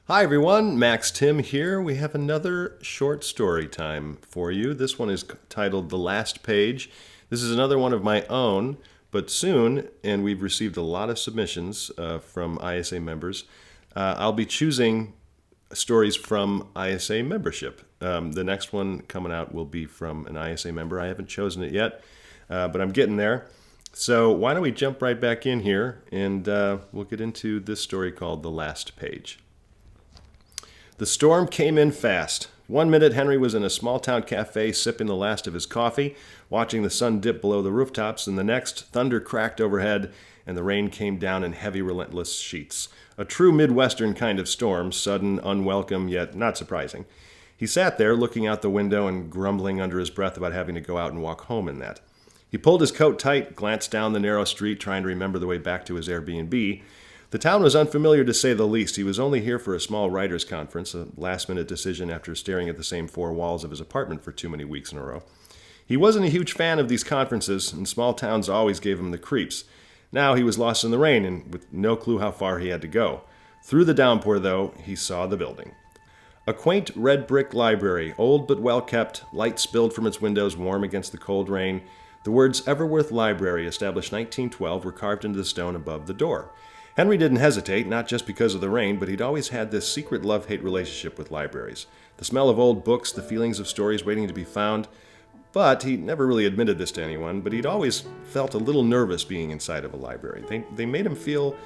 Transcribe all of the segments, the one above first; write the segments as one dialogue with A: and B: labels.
A: Hi everyone, Max Tim here. We have another short story time for you. This one is titled The Last Page. This is another one of my own, but soon, and we've received a lot of submissions from ISA members, I'll be choosing stories from ISA membership. The next one coming out will be from an ISA member. I haven't chosen it yet, but I'm getting there. So why don't we jump right back in here and we'll get into this story called The Last Page. The storm came in fast. 1 minute, Henry was in a small-town cafe sipping the last of his coffee, watching the sun dip below the rooftops, and the next, thunder cracked overhead, and the rain came down in heavy, relentless sheets. A true Midwestern kind of storm, sudden, unwelcome, yet not surprising. He sat there, looking out the window and grumbling under his breath about having to go out and walk home in that. He pulled his coat tight, glanced down the narrow street, trying to remember the way back to his Airbnb. The town was unfamiliar to say the least. He was only here for a small writers' conference, a last-minute decision after staring at the same four walls of his apartment for too many weeks in a row. He wasn't a huge fan of these conferences, and small towns always gave him the creeps. Now he was lost in the rain and with no clue how far he had to go. Through the downpour, though, he saw the building. A quaint red brick library, old but well-kept, light spilled from its windows, warm against the cold rain. The words Everworth Library, established 1912, were carved into the stone above the door. Henry didn't hesitate, not just because of the rain, but he'd always had this secret love-hate relationship with libraries. The smell of old books, the feelings of stories waiting to be found. But he never really admitted this to anyone, but he'd always felt a little nervous being inside of a library. They made him feel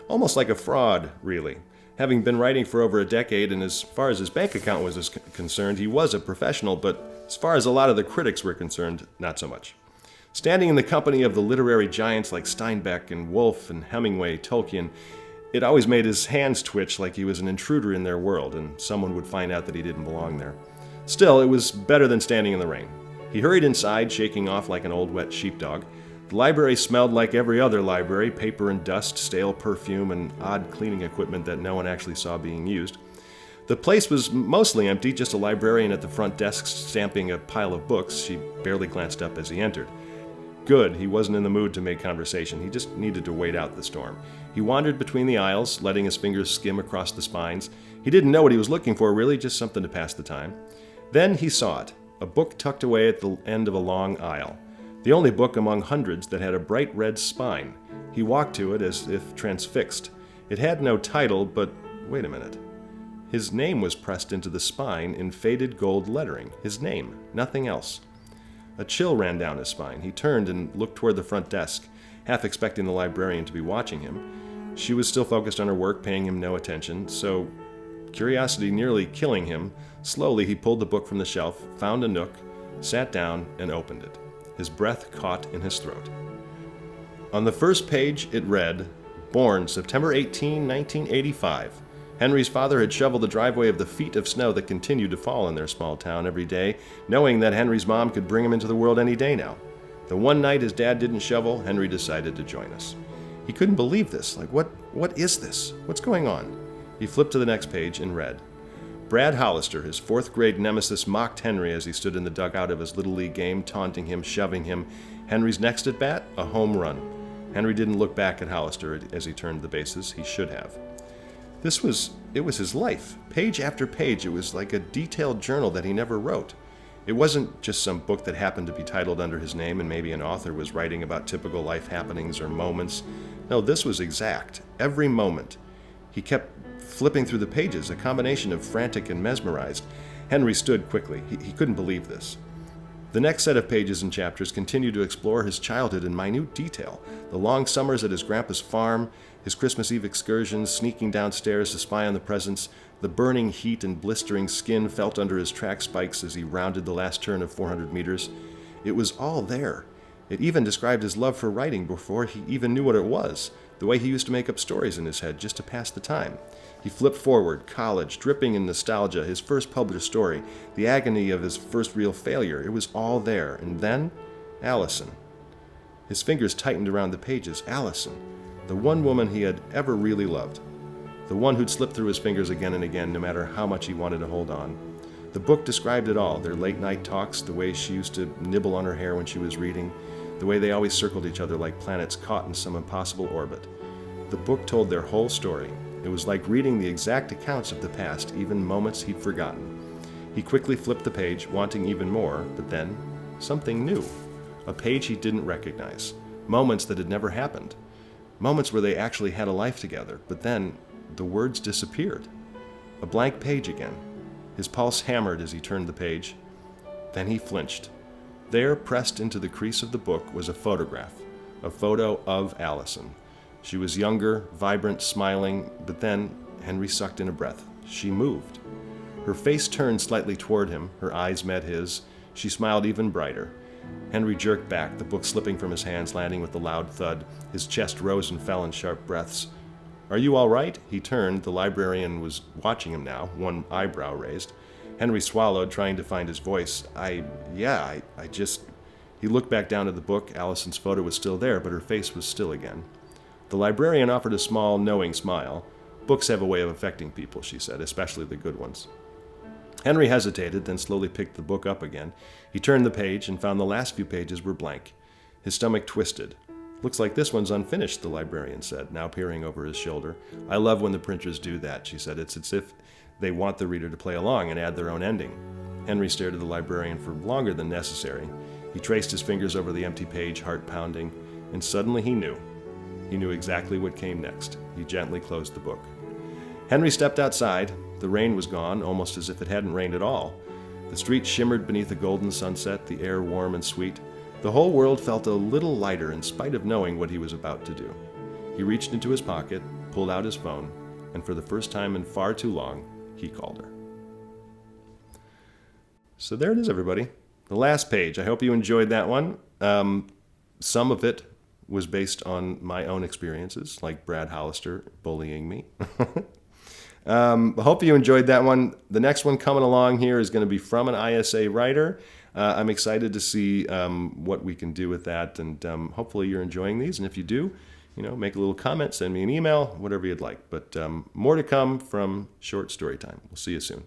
A: almost like a fraud, really. Having been writing for over a decade, and as far as his bank account was concerned, he was a professional, but as far as a lot of the critics were concerned, not so much. Standing in the company of the literary giants like Steinbeck and Woolf and Hemingway, Tolkien, it always made his hands twitch like he was an intruder in their world and someone would find out that he didn't belong there. Still, it was better than standing in the rain. He hurried inside, shaking off like an old wet sheepdog. The library smelled like every other library, paper and dust, stale perfume, and odd cleaning equipment that no one actually saw being used. The place was mostly empty, just a librarian at the front desk stamping a pile of books. She barely glanced up as he entered. Good, he wasn't in the mood to make conversation. He just needed to wait out the storm. He wandered between the aisles, letting his fingers skim across the spines. He didn't know what he was looking for, really, just something to pass the time. Then he saw it, a book tucked away at the end of a long aisle. The only book among hundreds that had a bright red spine. He walked to it as if transfixed. It had no title, but wait a minute. His name was pressed into the spine in faded gold lettering. His name, nothing else. A chill ran down his spine. He turned and looked toward the front desk, half expecting the librarian to be watching him. She was still focused on her work, paying him no attention, so, curiosity nearly killing him, slowly he pulled the book from the shelf, found a nook, sat down, and opened it. His breath caught in his throat. On the first page it read, "Born September 18, 1985. Henry's father had shoveled the driveway of the feet of snow that continued to fall in their small town every day, knowing that Henry's mom could bring him into the world any day now. The one night his dad didn't shovel, Henry decided to join us." He couldn't believe this. What is this? What's going on? He flipped to the next page and read. Brad Hollister, his fourth-grade nemesis, mocked Henry as he stood in the dugout of his Little League game, taunting him, shoving him. Henry's next at-bat, a home run. Henry didn't look back at Hollister as he turned the bases. He should have. It was his life. Page after page, it was like a detailed journal that he never wrote. It wasn't just some book that happened to be titled under his name and maybe an author was writing about typical life happenings or moments. No, this was exact. Every moment. He kept flipping through the pages, a combination of frantic and mesmerized. Henry stood quickly. He couldn't believe this. The next set of pages and chapters continued to explore his childhood in minute detail. The long summers at his grandpa's farm, his Christmas Eve excursions, sneaking downstairs to spy on the presents, the burning heat and blistering skin felt under his track spikes as he rounded the last turn of 400 meters. It was all there. It even described his love for writing before he even knew what it was, the way he used to make up stories in his head just to pass the time. He flipped forward, college, dripping in nostalgia, his first published story, the agony of his first real failure. It was all there. And then, Allison. His fingers tightened around the pages. Allison, the one woman he had ever really loved. The one who'd slip through his fingers again and again, no matter how much he wanted to hold on. The book described it all, their late-night talks, the way she used to nibble on her hair when she was reading, the way they always circled each other like planets caught in some impossible orbit. The book told their whole story. It was like reading the exact accounts of the past, even moments he'd forgotten. He quickly flipped the page, wanting even more, but then something new. A page he didn't recognize. Moments that had never happened. Moments where they actually had a life together, but then the words disappeared. A blank page again. His pulse hammered as he turned the page. Then he flinched. There, pressed into the crease of the book, was a photograph. A photo of Allison. She was younger, vibrant, smiling, but then Henry sucked in a breath. She moved. Her face turned slightly toward him. Her eyes met his. She smiled even brighter. Henry jerked back, the book slipping from his hands, landing with a loud thud. His chest rose and fell in sharp breaths. "Are you all right?" He turned. The librarian was watching him now, one eyebrow raised. Henry swallowed, trying to find his voice. I just... He looked back down at the book. Allison's photo was still there, but her face was still again. The librarian offered a small, knowing smile. "Books have a way of affecting people," she said, "especially the good ones." Henry hesitated, then slowly picked the book up again. He turned the page and found the last few pages were blank. His stomach twisted. "Looks like this one's unfinished," the librarian said, now peering over his shoulder. "I love when the printers do that," she said. "It's as if they want the reader to play along and add their own ending." Henry stared at the librarian for longer than necessary. He traced his fingers over the empty page, heart pounding, and suddenly he knew. He knew exactly what came next. He gently closed the book. Henry stepped outside. The rain was gone, almost as if it hadn't rained at all. The street shimmered beneath a golden sunset, the air warm and sweet. The whole world felt a little lighter in spite of knowing what he was about to do. He reached into his pocket, pulled out his phone, and for the first time in far too long, he called her. So there it is, everybody. The last page. I hope you enjoyed that one. Some of it was based on my own experiences, like Brad Hollister bullying me. I hope you enjoyed that one. The next one coming along here is going to be from an ISA writer. I'm excited to see what we can do with that, and hopefully you're enjoying these. And if you do, make a little comment, send me an email, whatever you'd like. But more to come from Short Story Time. We'll see you soon.